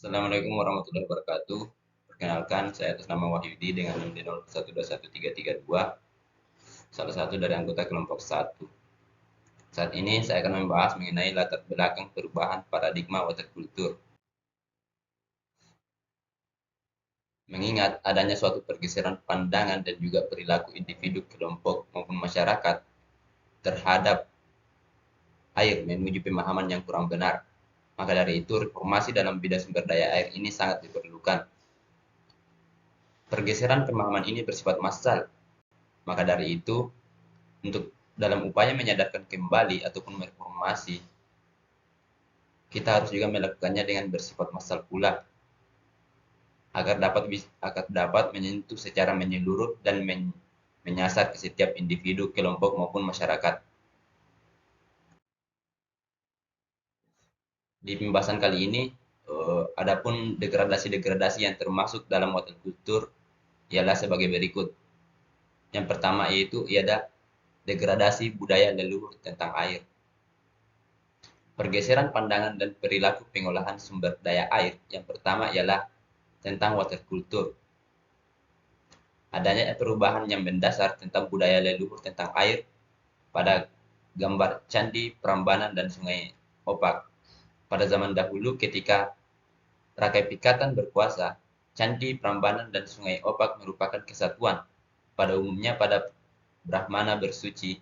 Assalamualaikum warahmatullahi wabarakatuh. Perkenalkan, saya atas nama Wahyudi dengan NIM 1211332, salah satu dari anggota kelompok 1. Saat ini saya akan membahas mengenai latar belakang perubahan paradigma waterkultur. Mengingat adanya suatu pergeseran pandangan dan juga perilaku individu, kelompok maupun masyarakat terhadap air menuju pemahaman yang kurang benar. Maka dari itu, reformasi dalam bidang sumber daya air ini sangat diperlukan. Pergeseran pemahaman ini bersifat massal. Maka dari itu, untuk dalam upaya menyadarkan kembali ataupun mereformasi, kita harus juga melakukannya dengan bersifat massal pula, agar dapat menyentuh secara menyeluruh dan menyasar ke setiap individu, kelompok maupun masyarakat. Di pembahasan kali ini, adapun degradasi-degradasi yang termasuk dalam water culture ialah sebagai berikut. Yang pertama yaitu ialah degradasi budaya leluhur tentang air. Pergeseran pandangan dan perilaku pengolahan sumber daya air yang pertama ialah tentang water culture. Adanya perubahan yang mendasar tentang budaya leluhur tentang air pada gambar candi, Prambanan, dan Sungai Opak. Pada zaman dahulu ketika Rakai Pikatan berkuasa, candi, Prambanan, dan Sungai Opak merupakan kesatuan. Pada umumnya pada Brahmana bersuci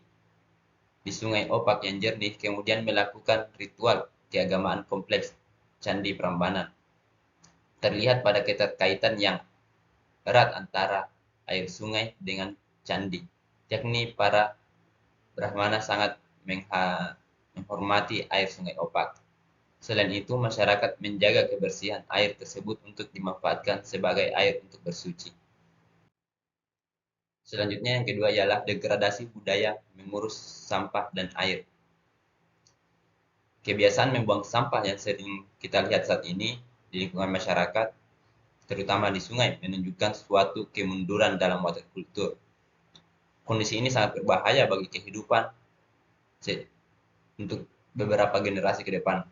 di Sungai Opak yang jernih, kemudian melakukan ritual keagamaan kompleks Candi Prambanan. Terlihat pada keterkaitan yang erat antara air sungai dengan candi, yakni para Brahmana sangat menghormati air Sungai Opak. Selain itu, masyarakat menjaga kebersihan air tersebut untuk dimanfaatkan sebagai air untuk bersuci. Selanjutnya yang kedua ialah degradasi budaya mengurus sampah dan air. Kebiasaan membuang sampah yang sering kita lihat saat ini di lingkungan masyarakat, terutama di sungai, menunjukkan suatu kemunduran dalam water culture. Kondisi ini sangat berbahaya bagi kehidupan untuk beberapa generasi ke depan.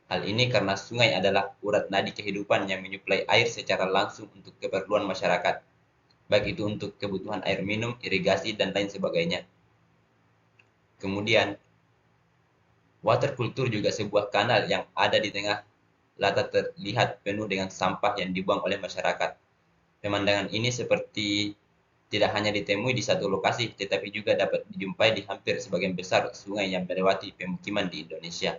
Hal ini karena sungai adalah urat nadi kehidupan yang menyuplai air secara langsung untuk keperluan masyarakat, baik itu untuk kebutuhan air minum, irigasi, dan lain sebagainya. Kemudian, water culture juga sebuah kanal yang ada di tengah latar terlihat penuh dengan sampah yang dibuang oleh masyarakat. Pemandangan ini seperti tidak hanya ditemui di satu lokasi, tetapi juga dapat dijumpai di hampir sebagian besar sungai yang melewati pemukiman di Indonesia.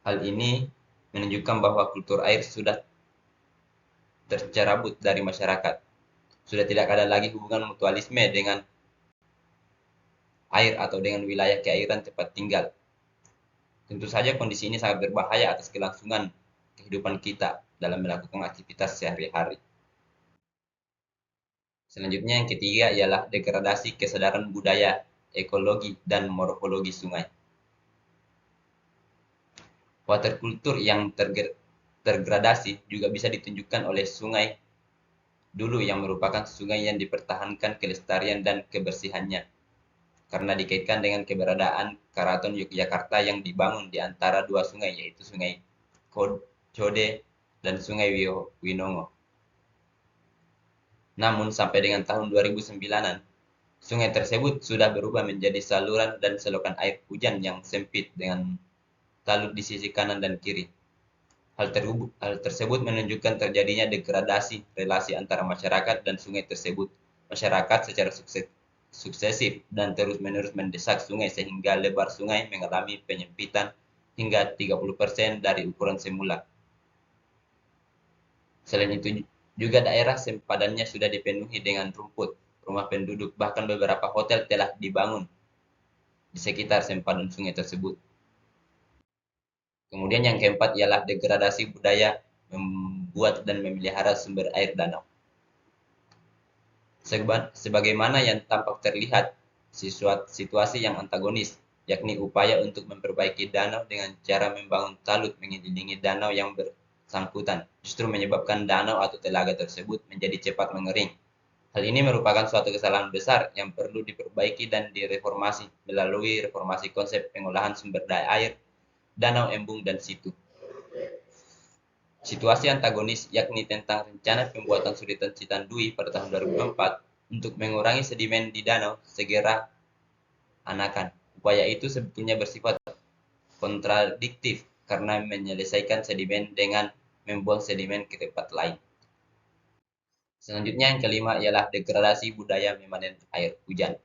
Hal ini menunjukkan bahwa kultur air sudah tercerabut dari masyarakat. Sudah tidak ada lagi hubungan mutualisme dengan air atau dengan wilayah keairan tempat tinggal. Tentu saja kondisi ini sangat berbahaya atas kelangsungan kehidupan kita dalam melakukan aktivitas sehari-hari. Selanjutnya yang ketiga ialah degradasi kesadaran budaya, ekologi, dan morfologi sungai. Water culture yang tergradasi juga bisa ditunjukkan oleh sungai dulu yang merupakan sungai yang dipertahankan kelestarian dan kebersihannya, karena dikaitkan dengan keberadaan Keraton Yogyakarta yang dibangun di antara dua sungai, yaitu Sungai Code dan Sungai Winongo. Namun sampai dengan tahun 2009-an, sungai tersebut sudah berubah menjadi saluran dan selokan air hujan yang sempit dengan talud di sisi kanan dan kiri. Hal tersebut menunjukkan terjadinya degradasi relasi antara masyarakat dan sungai tersebut. Masyarakat secara suksesif dan terus-menerus mendesak sungai sehingga lebar sungai mengalami penyempitan hingga 30% dari ukuran semula. Selain itu juga daerah sempadannya sudah dipenuhi dengan rumput, rumah penduduk, bahkan beberapa hotel telah dibangun di sekitar sempadan sungai tersebut. Kemudian yang keempat ialah degradasi budaya membuat dan memelihara sumber air danau. Sebagaimana yang tampak terlihat, situasi yang antagonis, yakni upaya untuk memperbaiki danau dengan cara membangun talud mengelilingi danau yang bersangkutan, justru menyebabkan danau atau telaga tersebut menjadi cepat mengering. Hal ini merupakan suatu kesalahan besar yang perlu diperbaiki dan direformasi melalui reformasi konsep pengolahan sumber daya air, danau, embung, dan situ. Situasi antagonis yakni tentang rencana pembuatan sudetan Citandui pada tahun 2004 untuk mengurangi sedimen di danau segera anakan. Upaya itu sebetulnya bersifat kontradiktif karena menyelesaikan sedimen dengan membuang sedimen ke tempat lain. Selanjutnya yang kelima ialah degradasi budaya memanen air hujan.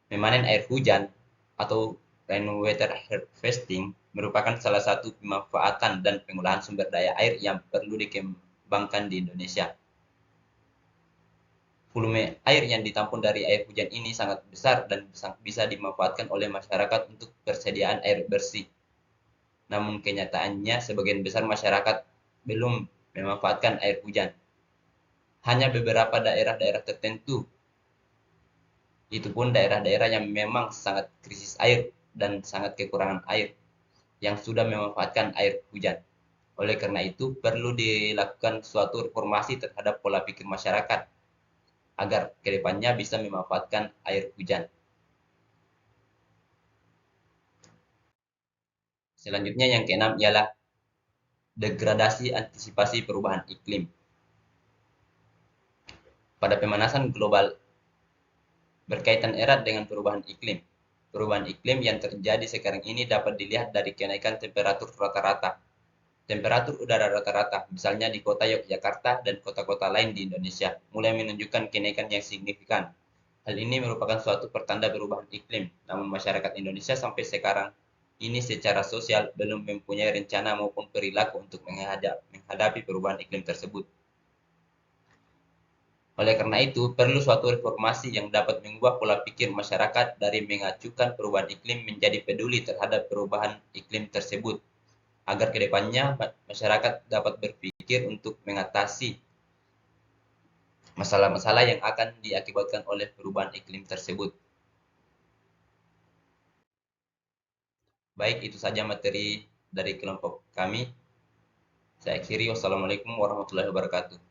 Memanen air hujan atau rainwater harvesting merupakan salah satu pemanfaatan dan pengolahan sumber daya air yang perlu dikembangkan di Indonesia. Volume air yang ditampung dari air hujan ini sangat besar dan bisa dimanfaatkan oleh masyarakat untuk persediaan air bersih. Namun kenyataannya sebagian besar masyarakat belum memanfaatkan air hujan. Hanya beberapa daerah-daerah tertentu, itu pun daerah-daerah yang memang sangat krisis air dan sangat kekurangan air, yang sudah memanfaatkan air hujan. Oleh karena itu, perlu dilakukan suatu reformasi terhadap pola pikir masyarakat agar kedepannya bisa memanfaatkan air hujan. Selanjutnya yang keenam ialah degradasi antisipasi perubahan iklim. Pada pemanasan global berkaitan erat dengan perubahan iklim. Perubahan iklim yang terjadi sekarang ini dapat dilihat dari kenaikan temperatur rata-rata. Temperatur udara rata-rata, misalnya di kota Yogyakarta dan kota-kota lain di Indonesia, mulai menunjukkan kenaikan yang signifikan. Hal ini merupakan suatu pertanda perubahan iklim, namun masyarakat Indonesia sampai sekarang ini secara sosial belum mempunyai rencana maupun perilaku untuk menghadapi perubahan iklim tersebut. Oleh karena itu, perlu suatu reformasi yang dapat mengubah pola pikir masyarakat dari mengacukan perubahan iklim menjadi peduli terhadap perubahan iklim tersebut, agar kedepannya masyarakat dapat berpikir untuk mengatasi masalah-masalah yang akan diakibatkan oleh perubahan iklim tersebut. Baik, itu saja materi dari kelompok kami. Saya akhiri, wassalamualaikum warahmatullahi wabarakatuh.